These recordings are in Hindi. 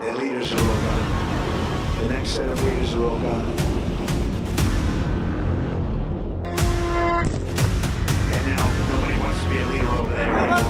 Their leaders are all gone. The next set of leaders are all gone. And now nobody wants to be a leader over there anymore.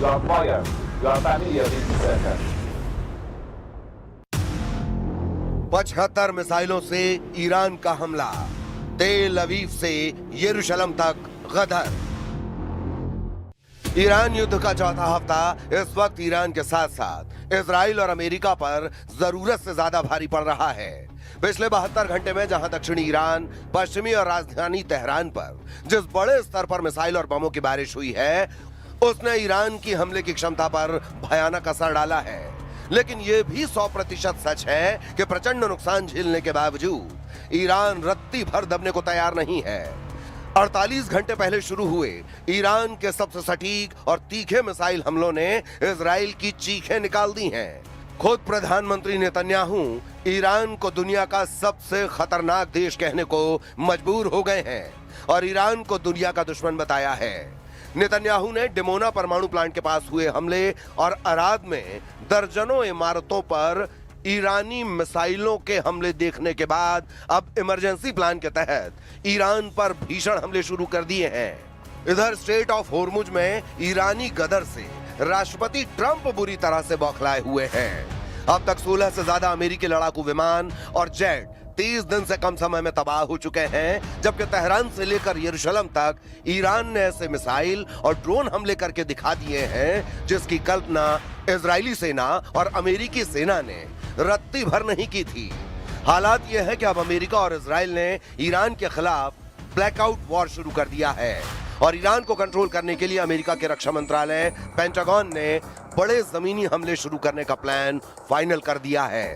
You are fired. You are familiar with this sector. 75 मिसाइलों से ईरान का हमला, तेल अवीव से यरूशलेम तक गदर। ईरान युद्ध का चौथा हफ्ता इस वक्त ईरान के साथ साथ इजराइल और अमेरिका पर जरूरत से ज्यादा भारी पड़ रहा है। पिछले 72 घंटे में जहां दक्षिणी ईरान, पश्चिमी और राजधानी तेहरान पर जिस बड़े स्तर पर मिसाइल और बमों की बारिश हुई है, उसने ईरान की हमले की क्षमता पर भयानक असर डाला है। लेकिन यह भी 100% सच है कि प्रचंड नुकसान झेलने के बावजूद ईरान रत्ती भर दबने को तैयार नहीं है। 48 घंटे पहले शुरू हुए ईरान के सबसे सटीक और तीखे मिसाइल हमलों ने इजराइल की चीखें निकाल दी हैं। खुद प्रधानमंत्री नेतन्याहू ईरान को दुनिया का सबसे खतरनाक देश कहने को मजबूर हो गए हैं और ईरान को दुनिया का दुश्मन बताया है। नेतन्याहू ने डिमोना परमाणु प्लांट के पास हुए हमले और अराद में दर्जनों इमारतों पर ईरानी मिसाइलों के हमले देखने के बाद अब इमरजेंसी प्लान के तहत ईरान पर भीषण हमले शुरू कर दिए हैं। इधर स्ट्रेट ऑफ होर्मुज में ईरानी गदर से राष्ट्रपति ट्रंप बुरी तरह से बौखलाए हुए हैं। अब तक 16 से ज्यादा अमेरिकी लड़ाकू विमान और जेट 30 दिन से कम समय में तबाह हो चुके हैं, जबकि तेहरान से लेकर यरूशलेम तक ईरान ने ऐसे मिसाइल और ड्रोन हमले करके दिखा दिए हैं जिसकी कल्पना इजरायली सेना और अमेरिकी सेना ने रत्ती भर नहीं की थी। हालात यह है कि अब अमेरिका और इजराइल ने ईरान के खिलाफ ब्लैकआउट वॉर शुरू कर दिया है और ईरान को कंट्रोल करने के लिए अमेरिका के रक्षा मंत्रालय पेंटागन ने बड़े जमीनी हमले शुरू करने का प्लान फाइनल कर दिया है।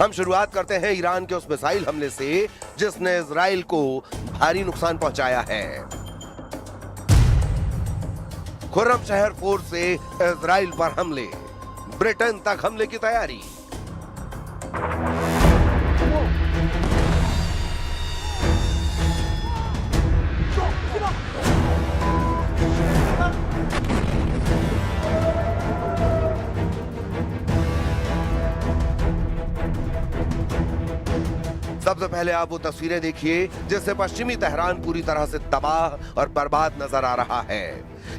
हम शुरुआत करते हैं ईरान के उस मिसाइल हमले से जिसने इजराइल को भारी नुकसान पहुंचाया है। खुर्रम शहर फोर्स से इजराइल पर हमले, ब्रिटेन तक हमले की तैयारी। सबसे पहले आप वो तस्वीरें देखिए जिससे पश्चिमी तेहरान पूरी तरह से तबाह और बर्बाद नजर आ रहा है।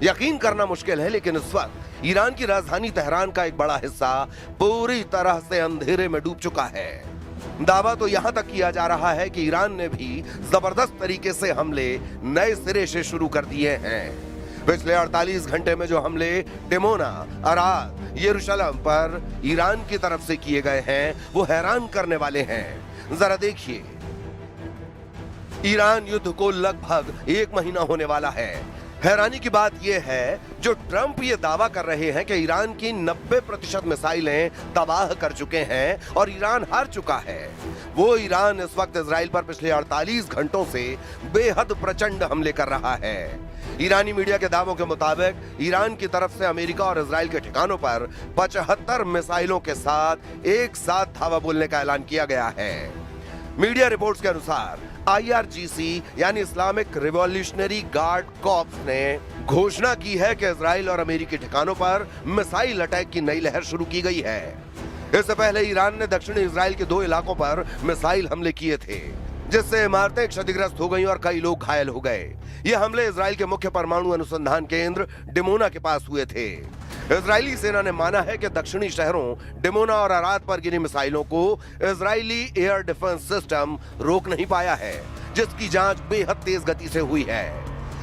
यकीन करना मुश्किल है, लेकिन इस वक्त ईरान की राजधानी तेहरान का एक बड़ा हिस्सा पूरी तरह से अंधेरे में डूब चुका है। दावा तो यहां तक किया जा रहा है कि ईरान ने भी जबरदस्त तरीके से हमले नए सिरे से शुरू कर दिए हैं। पिछले 48 घंटे में जो हमले डिमोना, अराद, यरूशलेम पर ईरान की तरफ से किए गए हैं वो हैरान करने वाले हैं। जरा देखिए, ईरान युद्ध को लगभग 1 महीना होने वाला है। हैरानी की बात यह है, जो ट्रंप ये दावा कर रहे हैं कि ईरान की 90% मिसाइलें तबाह कर चुके हैं और ईरान हार चुका है, वो ईरान इस वक्त इजराइल पर पिछले 48 घंटों से बेहद प्रचंड हमले कर रहा है। ईरानी मीडिया के दावों के मुताबिक ईरान की तरफ से अमेरिका और इजराइल के ठिकानों पर 75 मिसाइलों के साथ एक साथ धावा बोलने का ऐलान किया गया है। मीडिया रिपोर्ट्स के अनुसार IRGC यानी इस्लामिक रिवॉल्यूशनरी गार्ड कॉर्प्स ने घोषणा की है कि इजराइल और अमेरिकी ठिकानों पर मिसाइल अटैक की नई लहर शुरू की गई है। इससे पहले ईरान ने दक्षिणी इजराइल के 2 इलाकों पर मिसाइल हमले किए थे, जिससे इमारतें क्षतिग्रस्त हो गईं और कई लोग घायल हो गए। ये हमले इजराइल के मुख्य परमाणु अनुसंधान केंद्र डिमोना के पास हुए थे। इजरायली सेना ने माना है कि दक्षिणी शहरों डिमोना और अराद पर गिरी मिसाइलों को इजरायली एयर डिफेंस सिस्टम रोक नहीं पाया है, जिसकी जांच बेहद तेज गति से हुई है।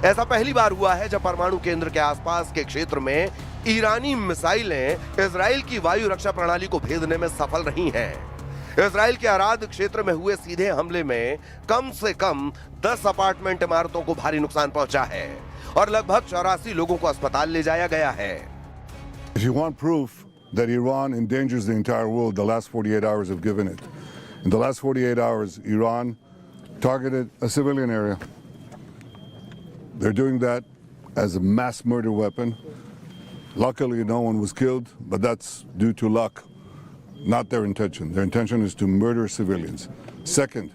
ऐसा पहली बार हुआ है जब परमाणु केंद्र के आसपास के क्षेत्र में ईरानी मिसाइलें इजराइल की वायु रक्षा प्रणाली को भेदने में सफल रही हैं। इजराइल के अराद क्षेत्र में हुए सीधे हमले में कम से कम 10 अपार्टमेंट इमारतों को भारी नुकसान पहुंचा है और लगभग 84 लोगों को अस्पताल ले जाया गया है। If you want proof that Iran endangers the entire world, the last 48 hours have given it. In the last 48 hours, Iran targeted a civilian area. They're doing that as a mass murder weapon. Luckily, no one was killed, but that's due to luck, not their intention. Their intention is to murder civilians. Second,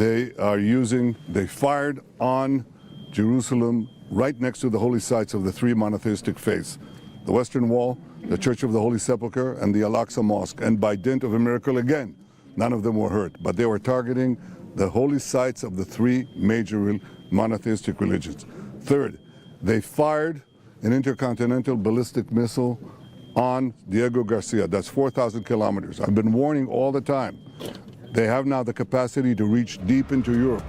they fired on Jerusalem right next to the holy sites of the 3 monotheistic faiths. The Western Wall, the Church of the Holy Sepulchre, and the Al-Aqsa Mosque. And by dint of a miracle again, none of them were hurt. But they were targeting the holy sites of the three major monotheistic religions. Third, they fired an intercontinental ballistic missile on Diego Garcia. That's 4,000 kilometers. I've been warning all the time. They have now the capacity to reach deep into Europe.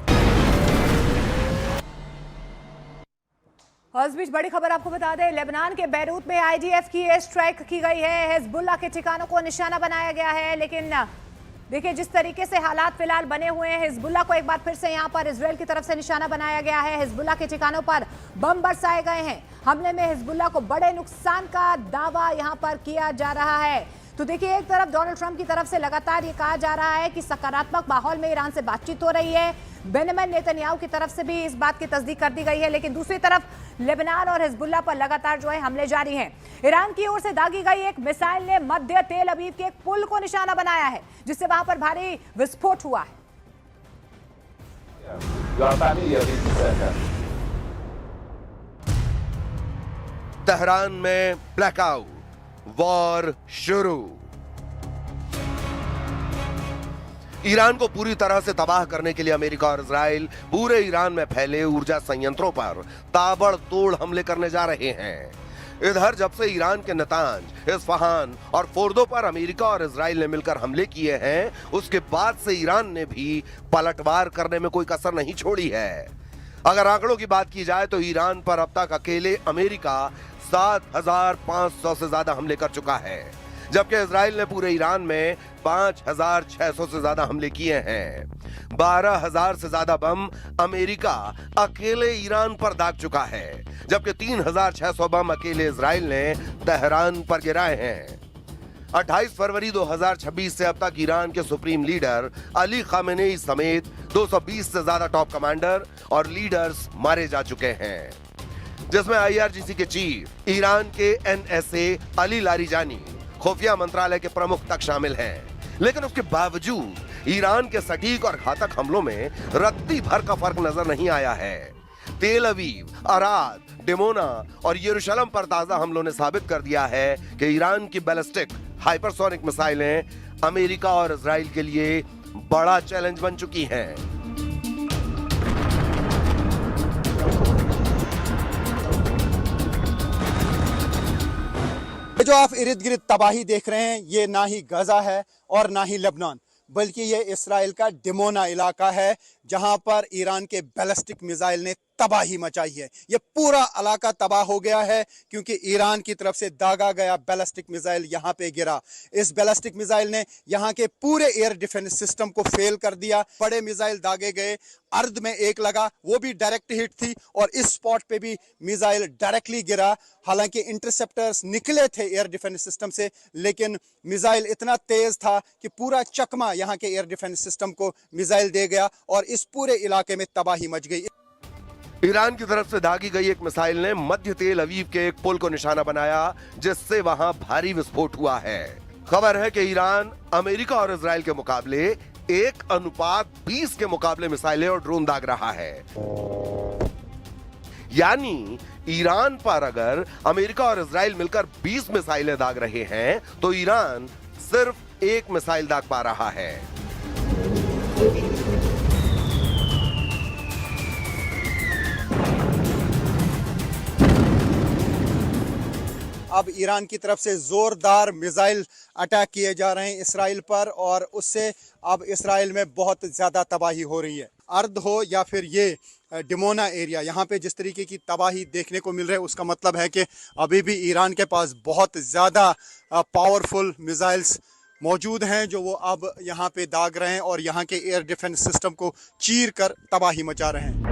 और इस बीच बड़ी खबर आपको बता दें, लेबनान के बैरूत में आईडीएफ की एयर स्ट्राइक की गई है। हिजबुल्लाह के ठिकानों को निशाना बनाया गया है। लेकिन देखिए जिस तरीके से हालात फिलहाल बने हुए हैं, हिजबुल्लाह को एक बार फिर से यहां पर इजराइल की तरफ से निशाना बनाया गया है। हिजबुल्लाह के ठिकानों पर बम बरसाए गए हैं। हमले में हिजबुल्लाह को बड़े नुकसान का दावा यहां पर किया जा रहा है। तो देखिए एक तरफ डोनाल्ड ट्रंप की तरफ से लगातार ये कहा जा रहा है कि सकारात्मक माहौल में ईरान से बातचीत हो रही है। बेंजामिन नेतन्याहू की तरफ से भी इस बात की तस्दीक कर दी गई है। लेकिन दूसरी तरफ लेबनान और हिजबुल्लाह पर लगातार जो है हमले जारी हैं। ईरान की ओर से दागी गई एक मिसाइल ने मध्य तेल अवीव के एक पुल को निशाना बनाया है, जिससे वहां पर भारी विस्फोट हुआ है। Your family of intercessor. Tehran में ब्लैकआउट, वॉर शुरू। ईरान को पूरी तरह से तबाह करने के लिए अमेरिका और इजराइल पूरे ईरान में फैले ऊर्जा संयंत्रों पर ताबड़तोड़ हमले करने जा रहे हैं। इधर जब से ईरान के नतांज, इस्फहान और फोर्दो पर अमेरिका और इजराइल ने मिलकर हमले किए हैं, उसके बाद से ईरान ने भी पलटवार करने में कोई कसर नहीं छोड़ी है। अगर आंकड़ों की बात की जाए तो ईरान पर अब तक अकेले अमेरिका 7,500 से ज्यादा हमले कर चुका है, जबकि इजराइल ने पूरे ईरान में 5,600 से ज्यादा हमले किए हैं। 12,000 से ज्यादा बम अमेरिका अकेले ईरान पर दाग चुका है, जबकि 3,600 बम अकेले इजराइल ने तेहरान पर गिराए हैं। 28 फरवरी 2026 से अब तक ईरान के सुप्रीम लीडर अली खामेनेई समेत 220 से ज्यादा टॉप कमांडर और लीडर्स मारे जा चुके हैं, जिसमें IRGC के चीफ, ईरान के NSA अली लारिजानी, खुफिया मंत्रालय के प्रमुख तक शामिल हैं। लेकिन उसके बावजूद ईरान के सटीक और घातक हमलों में रत्ती भर का फर्क नजर नहीं आया है। तेल अवीव, अराद, डिमोना और यरूशलेम पर ताजा हमलों ने साबित कर दिया है कि ईरान की बैलिस्टिक हाइपरसोनिक मिसाइलें अमेरिका और इजराइल के लिए बड़ा चैलेंज बन चुकी हैं। जो आप इर्द गिर्द तबाही देख रहे हैं, ये ना ही गजा है और ना ही लेबनान, बल्कि ये इसराइल का डिमोना इलाका है, जहां पर ईरान के बैलिस्टिक मिसाइल ने तबाही मचाई है। ये पूरा इलाका तबाह हो गया है क्योंकि ईरान की तरफ से दागा गया बैलिस्टिक मिसाइल यहां पे गिरा। इस बैलिस्टिक मिसाइल ने यहां के पूरे एयर डिफेंस सिस्टम को फेल कर दिया। बड़े मिसाइल दागे गए, अर्ध में एक लगा, वो भी डायरेक्ट हिट थी, और इस स्पॉट पे भी मिसाइल डायरेक्टली गिरा। हालांकि इंटरसेप्टर्स निकले थे एयर डिफेंस सिस्टम से, लेकिन मिसाइल इतना तेज था कि पूरा चकमा यहां के एयर डिफेंस सिस्टम को मिसाइल दे गया और इस पूरे इलाके में तबाही मच गई। ईरान की तरफ से दागी गई एक मिसाइल ने मध्य तेल अवीव के एक पुल को निशाना बनाया, जिससे वहां भारी विस्फोट हुआ है। खबर है कि ईरान अमेरिका और इजराइल के मुकाबले 1:20 के मुकाबले मिसाइलें और ड्रोन दाग रहा है। यानी ईरान पर अगर अमेरिका और इजराइल मिलकर 20 मिसाइलें दाग रहे हैं, तो ईरान सिर्फ 1 मिसाइल दाग पा रहा है। अब ईरान की तरफ से जोरदार मिसाइल अटैक किए जा रहे हैं इसराइल पर, और उससे अब इसराइल में बहुत ज़्यादा तबाही हो रही है। अर्द हो या फिर ये डिमोना एरिया, यहाँ पे जिस तरीके की तबाही देखने को मिल रही है, उसका मतलब है कि अभी भी ईरान के पास बहुत ज़्यादा पावरफुल मिसाइल्स मौजूद हैं, जो वो अब यहाँ पे दाग रहे हैं और यहाँ के एयर डिफेंस सिस्टम को चीर कर तबाही मचा रहे हैं।